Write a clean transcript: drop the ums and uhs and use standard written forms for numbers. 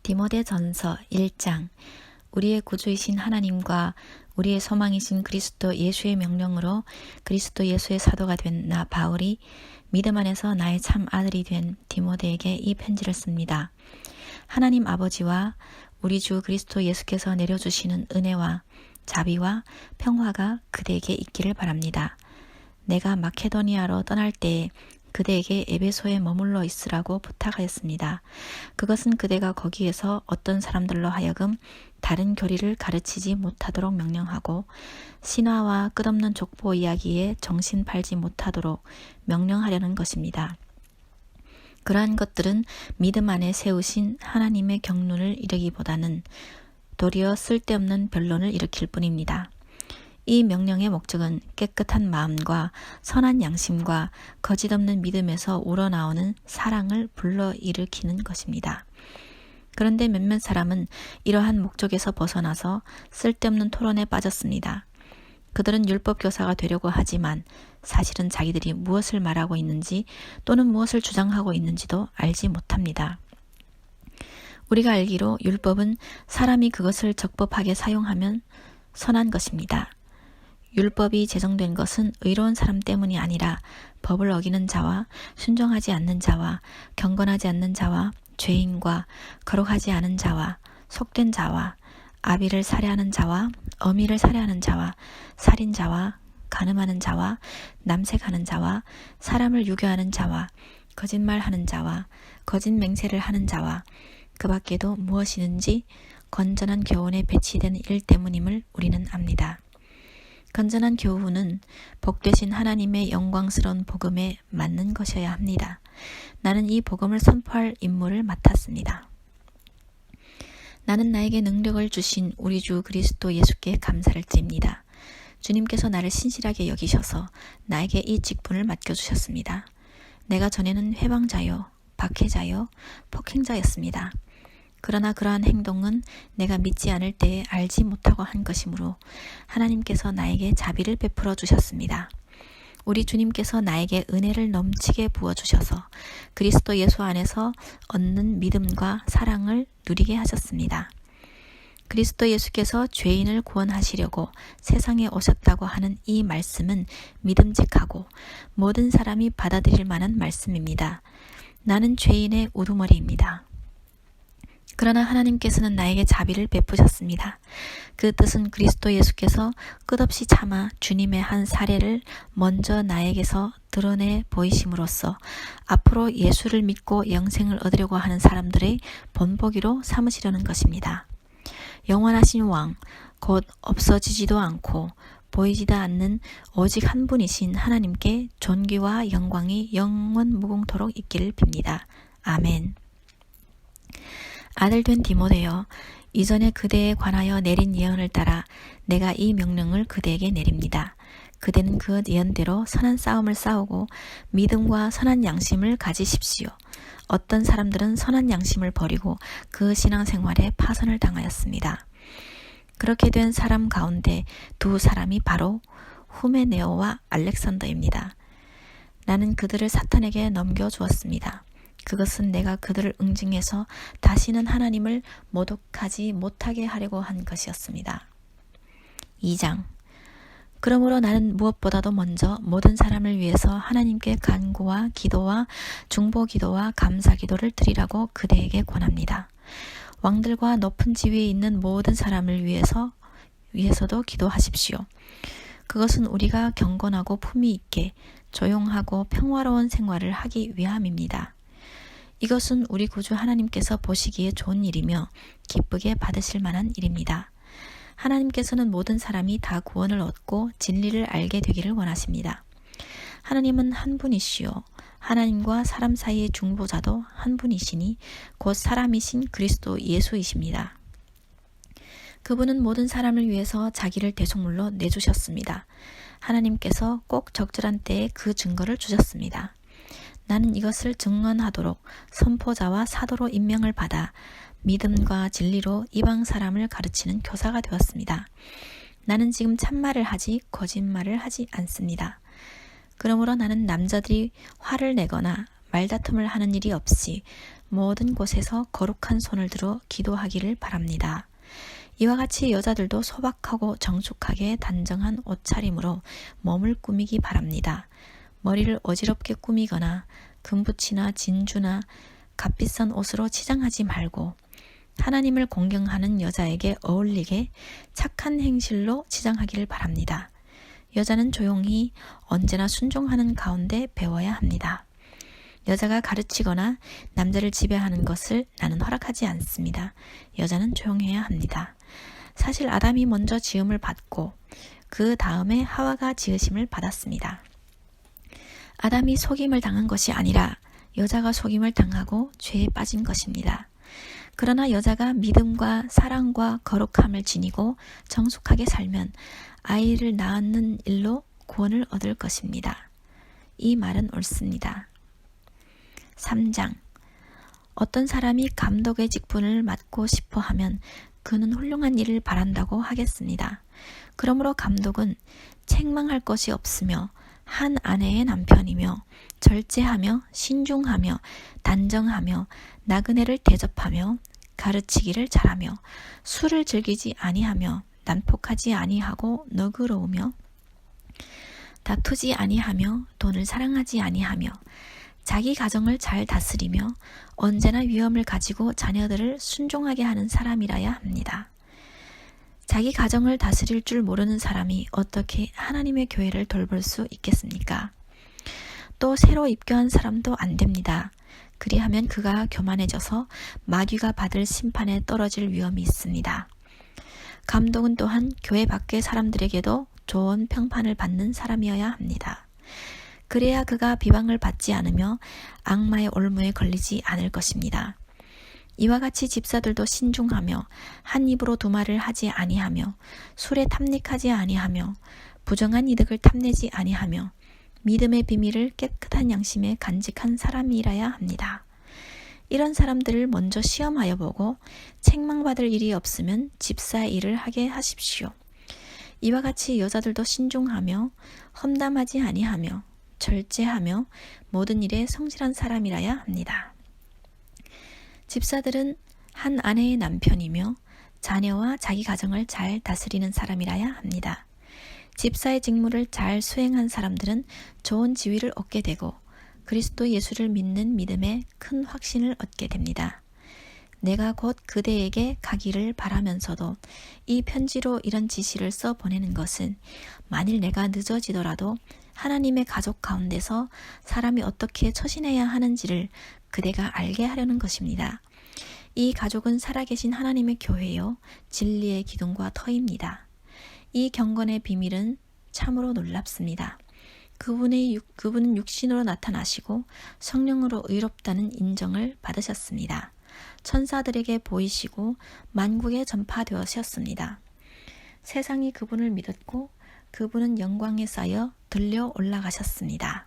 디모데전서 1장. 우리의 구주이신 하나님과 우리의 소망이신 그리스도 예수의 명령으로 그리스도 예수의 사도가 된 나 바울이 믿음 안에서 나의 참 아들이 된 디모데에게 이 편지를 씁니다. 하나님 아버지와 우리 주 그리스도 예수께서 내려주시는 은혜와 자비와 평화가 그대에게 있기를 바랍니다. 내가 마케도니아로 떠날 때에 그대에게 에베소에 머물러 있으라고 부탁하였습니다. 그것은 그대가 거기에서 어떤 사람들로 하여금 다른 교리를 가르치지 못하도록 명령하고 신화와 끝없는 족보 이야기에 정신 팔지 못하도록 명령하려는 것입니다. 그러한 것들은 믿음 안에 세우신 하나님의 경륜을 이루기보다는 도리어 쓸데없는 변론을 일으킬 뿐입니다. 이 명령의 목적은 깨끗한 마음과 선한 양심과 거짓없는 믿음에서 우러나오는 사랑을 불러일으키는 것입니다. 그런데 몇몇 사람은 이러한 목적에서 벗어나서 쓸데없는 토론에 빠졌습니다. 그들은 율법 교사가 되려고 하지만 사실은 자기들이 무엇을 말하고 있는지 또는 무엇을 주장하고 있는지도 알지 못합니다. 우리가 알기로 율법은 사람이 그것을 적법하게 사용하면 선한 것입니다. 율법이 제정된 것은 의로운 사람 때문이 아니라 법을 어기는 자와 순종하지 않는 자와 경건하지 않는 자와 죄인과 거룩하지 않은 자와 속된 자와 아비를 살해하는 자와 어미를 살해하는 자와 살인자와 간음하는 자와 남색하는 자와 사람을 유교하는 자와 거짓말하는 자와 거짓 맹세를 하는 자와 그 밖에도 무엇이든지 건전한 교훈에 배치된 일 때문임을 우리는 압니다. 건전한 교훈은 복되신 하나님의 영광스러운 복음에 맞는 것이어야 합니다. 나는 이 복음을 선포할 임무를 맡았습니다. 나는 나에게 능력을 주신 우리 주 그리스도 예수께 감사를 드립니다. 주님께서 나를 신실하게 여기셔서 나에게 이 직분을 맡겨주셨습니다. 내가 전에는 회방자요, 박해자요, 폭행자였습니다. 그러나 그러한 행동은 내가 믿지 않을 때에 알지 못하고 한 것이므로 하나님께서 나에게 자비를 베풀어 주셨습니다. 우리 주님께서 나에게 은혜를 넘치게 부어주셔서 그리스도 예수 안에서 얻는 믿음과 사랑을 누리게 하셨습니다. 그리스도 예수께서 죄인을 구원하시려고 세상에 오셨다고 하는 이 말씀은 믿음직하고 모든 사람이 받아들일 만한 말씀입니다. 나는 죄인의 우두머리입니다. 그러나 하나님께서는 나에게 자비를 베푸셨습니다. 그 뜻은 그리스도 예수께서 끝없이 참아 주님의 한 사례를 먼저 나에게서 드러내 보이심으로써 앞으로 예수를 믿고 영생을 얻으려고 하는 사람들의 본보기로 삼으시려는 것입니다. 영원하신 왕, 곧 없어지지도 않고 보이지도 않는 오직 한 분이신 하나님께 존귀와 영광이 영원 무궁토록 있기를 빕니다. 아멘. 아들 된 디모데여, 이전에 그대에 관하여 내린 예언을 따라 내가 이 명령을 그대에게 내립니다. 그대는 그 예언대로 선한 싸움을 싸우고 믿음과 선한 양심을 가지십시오. 어떤 사람들은 선한 양심을 버리고 그 신앙생활에 파선을 당하였습니다. 그렇게 된 사람 가운데 두 사람이 바로 후메네오와 알렉산더입니다. 나는 그들을 사탄에게 넘겨주었습니다. 그것은 내가 그들을 응징해서 다시는 하나님을 모독하지 못하게 하려고 한 것이었습니다. 2장. 그러므로 나는 무엇보다도 먼저 모든 사람을 위해서 하나님께 간구와 기도와 중보 기도와 감사 기도를 드리라고 그대에게 권합니다. 왕들과 높은 지위에 있는 모든 사람을 위해서도 기도하십시오. 그것은 우리가 경건하고 품위 있게 조용하고 평화로운 생활을 하기 위함입니다. 이것은 우리 구주 하나님께서 보시기에 좋은 일이며 기쁘게 받으실 만한 일입니다. 하나님께서는 모든 사람이 다 구원을 얻고 진리를 알게 되기를 원하십니다. 하나님은 한 분이시요 하나님과 사람 사이의 중보자도 한 분이시니 곧 사람이신 그리스도 예수이십니다. 그분은 모든 사람을 위해서 자기를 대속물로 내주셨습니다. 하나님께서 꼭 적절한 때에 그 증거를 주셨습니다. 나는 이것을 증언하도록 선포자와 사도로 임명을 받아 믿음과 진리로 이방 사람을 가르치는 교사가 되었습니다. 나는 지금 참말을 하지 거짓말을 하지 않습니다. 그러므로 나는 남자들이 화를 내거나 말다툼을 하는 일이 없이 모든 곳에서 거룩한 손을 들어 기도하기를 바랍니다. 이와 같이 여자들도 소박하고 정숙하게 단정한 옷차림으로 몸을 꾸미기 바랍니다. 머리를 어지럽게 꾸미거나 금붙이나 진주나 값비싼 옷으로 치장하지 말고 하나님을 공경하는 여자에게 어울리게 착한 행실로 치장하기를 바랍니다. 여자는 조용히 언제나 순종하는 가운데 배워야 합니다. 여자가 가르치거나 남자를 지배하는 것을 나는 허락하지 않습니다. 여자는 조용해야 합니다. 사실 아담이 먼저 지음을 받고 그 다음에 하와가 지으심을 받았습니다. 아담이 속임을 당한 것이 아니라 여자가 속임을 당하고 죄에 빠진 것입니다. 그러나 여자가 믿음과 사랑과 거룩함을 지니고 정숙하게 살면 아이를 낳는 일로 구원을 얻을 것입니다. 이 말은 옳습니다. 3장. 어떤 사람이 감독의 직분을 맡고 싶어 하면 그는 훌륭한 일을 바란다고 하겠습니다. 그러므로 감독은 책망할 것이 없으며 한 아내의 남편이며 절제하며 신중하며 단정하며 나그네를 대접하며 가르치기를 잘하며 술을 즐기지 아니하며 난폭하지 아니하고 너그러우며 다투지 아니하며 돈을 사랑하지 아니하며 자기 가정을 잘 다스리며 언제나 위엄을 가지고 자녀들을 순종하게 하는 사람이라야 합니다. 자기 가정을 다스릴 줄 모르는 사람이 어떻게 하나님의 교회를 돌볼 수 있겠습니까? 또 새로 입교한 사람도 안 됩니다. 그리하면 그가 교만해져서 마귀가 받을 심판에 떨어질 위험이 있습니다. 감독은 또한 교회 밖의 사람들에게도 좋은 평판을 받는 사람이어야 합니다. 그래야 그가 비방을 받지 않으며 악마의 올무에 걸리지 않을 것입니다. 이와 같이 집사들도 신중하며 한 입으로 두 말을 하지 아니하며 술에 탐닉하지 아니하며 부정한 이득을 탐내지 아니하며 믿음의 비밀을 깨끗한 양심에 간직한 사람이라야 합니다. 이런 사람들을 먼저 시험하여 보고 책망받을 일이 없으면 집사의 일을 하게 하십시오. 이와 같이 여자들도 신중하며 험담하지 아니하며 절제하며 모든 일에 성실한 사람이라야 합니다. 집사들은 한 아내의 남편이며 자녀와 자기 가정을 잘 다스리는 사람이라야 합니다. 집사의 직무를 잘 수행한 사람들은 좋은 지위를 얻게 되고 그리스도 예수를 믿는 믿음에 큰 확신을 얻게 됩니다. 내가 곧 그대에게 가기를 바라면서도 이 편지로 이런 지시를 써 보내는 것은 만일 내가 늦어지더라도 하나님의 가족 가운데서 사람이 어떻게 처신해야 하는지를 그대가 알게 하려는 것입니다. 이 가족은 살아계신 하나님의 교회요 진리의 기둥과 터입니다. 이 경건의 비밀은 참으로 놀랍습니다. 그분은 육신으로 나타나시고 성령으로 의롭다는 인정을 받으셨습니다. 천사들에게 보이시고 만국에 전파되었습니다. 세상이 그분을 믿었고 그분은 영광에 쌓여 들려 올라가셨습니다.